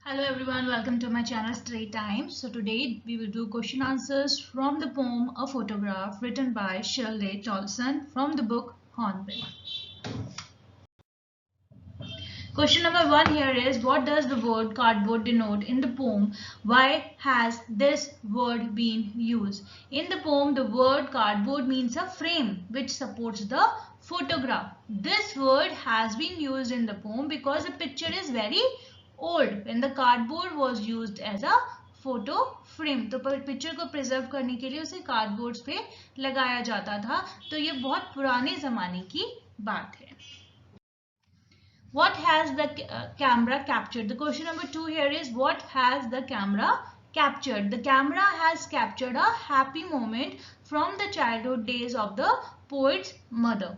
Hello everyone, welcome to my channel Story Time. So today we will do question answers from the poem A Photograph written by Shirley Tolson from the book Hornbill. Question number 1 here is, what does the word cardboard denote in the poem? Why has this word been used? In the poem, the word cardboard means a frame which supports the photograph. This word has been used in the poem because the picture is very old when the cardboard was used as a photo frame. तो picture को preserve करने के लिए उसे cardboards पे लगाया जाता था. तो ये बहुत पुराने जमाने की बात है. What has the camera captured? The question number 2 here is, what has the camera captured? The camera has captured a happy moment from the childhood days of the poet's mother.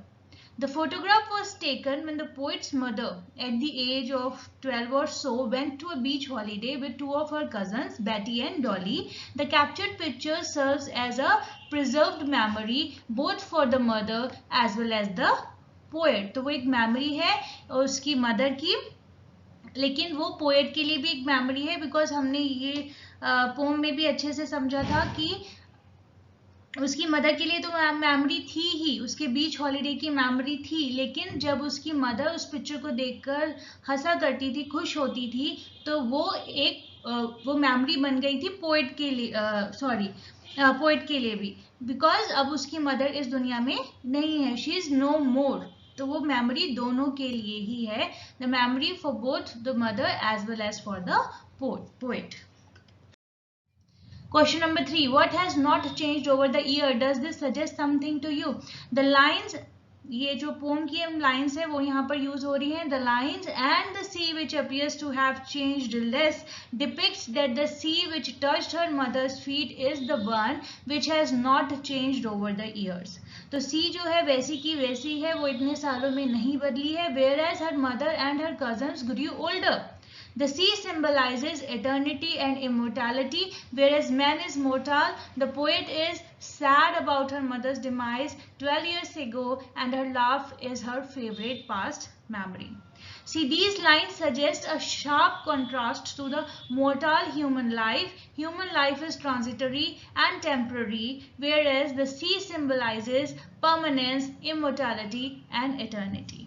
The photograph was taken when the poet's mother, at the age of 12 or so, went to a beach holiday with two of her cousins, Betty and Dolly. The captured picture serves as a preserved memory both for the mother as well as the poet. तो वो एक memory है उसकी mother की, लेकिन वो poet के लिए भी एक मेमोरी है बिकॉज हमने ये पोम में भी अच्छे से समझा था कि उसकी मदर के लिए तो मेमोरी थी ही, उसके बीच हॉलीडे की मेमोरी थी, लेकिन जब उसकी मदर उस पिक्चर को देखकर हंसा करती थी, खुश होती थी, तो वो एक वो मेमोरी बन गई थी पोएट के लिए, पोएट के लिए भी, बिकॉज अब उसकी मदर इस दुनिया में नहीं है, शी इज नो मोर. तो वो मेमोरी दोनों के लिए ही है, the memory for both the mother as well as for the poet. Question number 3. What has not changed over the year? Does this suggest something to you? The lines, ये जो pome की lines है वो यहाँ पर use हो रही हैं. The lines and the sea which appears to have changed less depicts that the sea which touched her mother's feet is the one which has not changed over the years. तो सी जो है वैसी की वैसी है, वो इतने सालों में नहीं बदली है. Whereas her mother and her cousins grew older. The sea symbolizes eternity and immortality, whereas man is mortal. The poet is sad about her mother's demise 12 years ago, and her laugh is her favorite past memory. See, these lines suggest a sharp contrast to the mortal human life. Human life is transitory and temporary, whereas the sea symbolizes permanence, immortality, and eternity.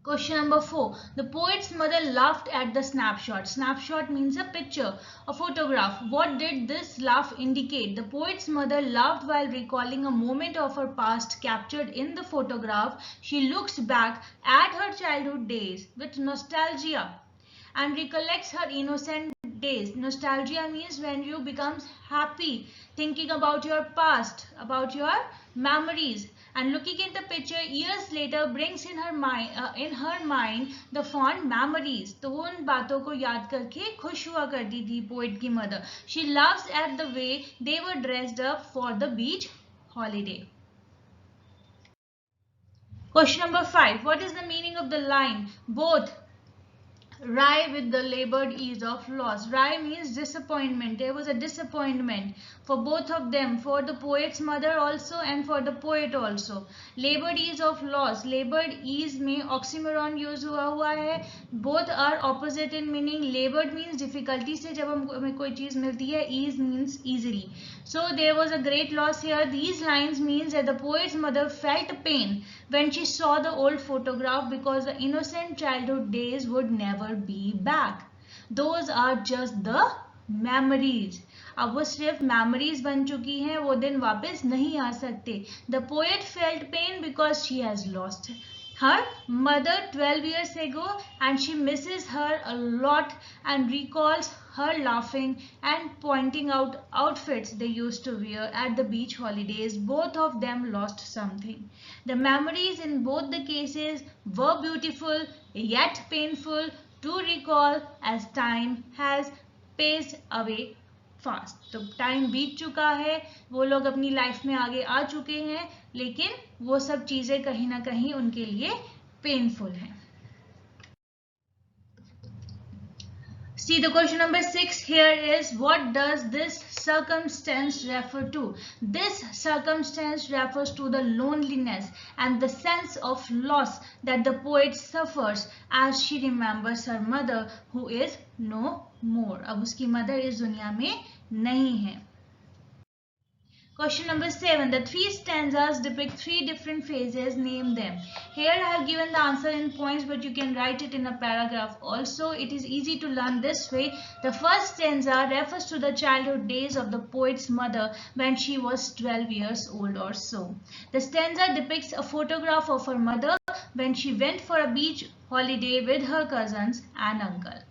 Question number 4. The poet's mother laughed at the snapshot. Snapshot means a picture, a photograph. What did this laugh indicate? The poet's mother laughed while recalling a moment of her past captured in the photograph. She looks back at her childhood days with nostalgia and recollects her innocent days. Nostalgia means when you become happy, thinking about your past, about your memories. And looking at the picture years later brings in her mind the fond memories. तो वो उन बातों को याद करके खुश हुआ करती थी पोएट की mother. She laughs at the way they were dressed up for the beach holiday. Question number 5. What is the meaning of the line? Both Rye with the labored ease of loss. Rye means disappointment. There was a disappointment for both of them, for the poet's mother also and for the poet also. Labored ease of loss. Labored ease में oxymoron use हुआ है. Both are opposite in meaning. Labored means difficulty से जब हमें कोई चीज मिलती है. Ease means easily. So there was a great loss here. These lines means that the poet's mother felt pain when she saw the old photograph because the innocent childhood days would never be back. Those are just the memories. अब वो सिर्फ memories बन चुकी हैं, वो दिन वापस नहीं आ सकते. The poet felt pain because she has lost her mother 12 years ago and she misses her a lot and recalls her laughing and pointing out outfits they used to wear at the beach holidays. Both of them lost something. The memories in both the cases were beautiful yet painful to recall as time has passed away fast. तो time बीत चुका है, वो लोग अपनी life में आगे आ चुके हैं, लेकिन वो सब चीजें कहीं ना कहीं उनके लिए पेनफुल हैं. See, the question number 6 here is, what does this circumstance refer to? This circumstance refers to the loneliness and the sense of loss that the poet suffers as she remembers her mother who is no more. अब उसकी mother इस दुनिया में नहीं है. Question number 7. The three stanzas depict three different phases. Name them. Here I have given the answer in points, but you can write it in a paragraph also. It is easy to learn this way. The first stanza refers to the childhood days of the poet's mother when she was 12 years old or so. The stanza depicts a photograph of her mother when she went for a beach holiday with her cousins and uncle.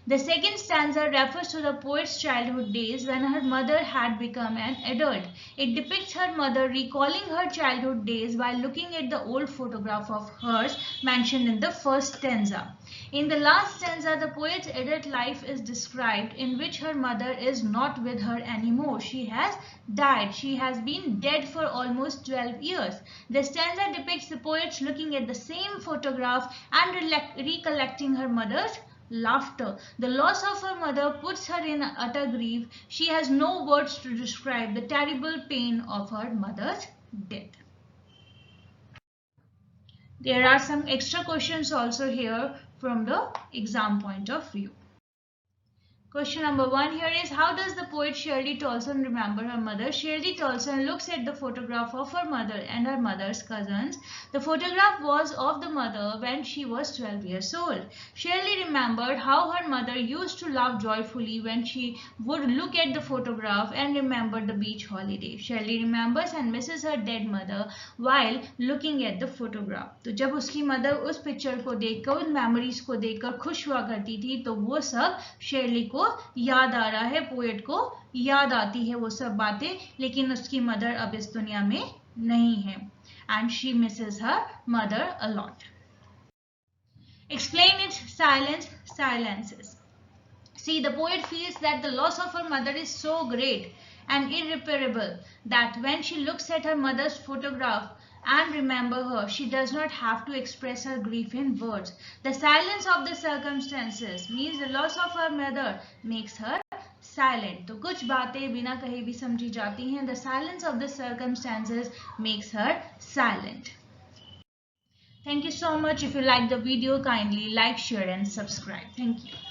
The second stanza refers to the poet's childhood days when her mother had become an adult. It depicts her mother recalling her childhood days while looking at the old photograph of hers mentioned in the first stanza. In the last stanza, the poet's adult life is described, in which her mother is not with her anymore. She has died. She has been dead for almost 12 years. The stanza depicts the poet looking at the same photograph and recollecting her mother's laughter. The loss of her mother puts her in utter grief. She has no words to describe the terrible pain of her mother's death. There are some extra questions also here from the exam point of view. Question number 1 here is, how does the poet Shirley Tolson remember her mother? Shirley Tolson looks at the photograph of her mother and her mother's cousins. The photograph was of the mother when she was 12 years old. Shirley remembered how her mother used to laugh joyfully when she would look at the photograph and remember the beach holiday. Shirley remembers and misses her dead mother while looking at the photograph. तो जब उसकी mother उस picture को देखकर, उन memories को देखकर खुश हुआ करती थी, तो वो सब शेरली को याद आ रहा है, पोएट को याद आती है वो सब बातें, लेकिन उसकी मदर अब इस दुनिया में नहीं है. And she misses her mother a lot. Explain its silences. See, the poet feels that the loss of her mother is so great and irreparable that when she looks at her mother's photograph and remember her, she does not have to express her grief in words. The silence of the circumstances means the loss of her mother makes her silent. तो कुछ बातें बिना कहे भी समझी जाती हैं. The silence of the circumstances makes her silent. Thank you so much. If you like the video, kindly like, share and subscribe. Thank you.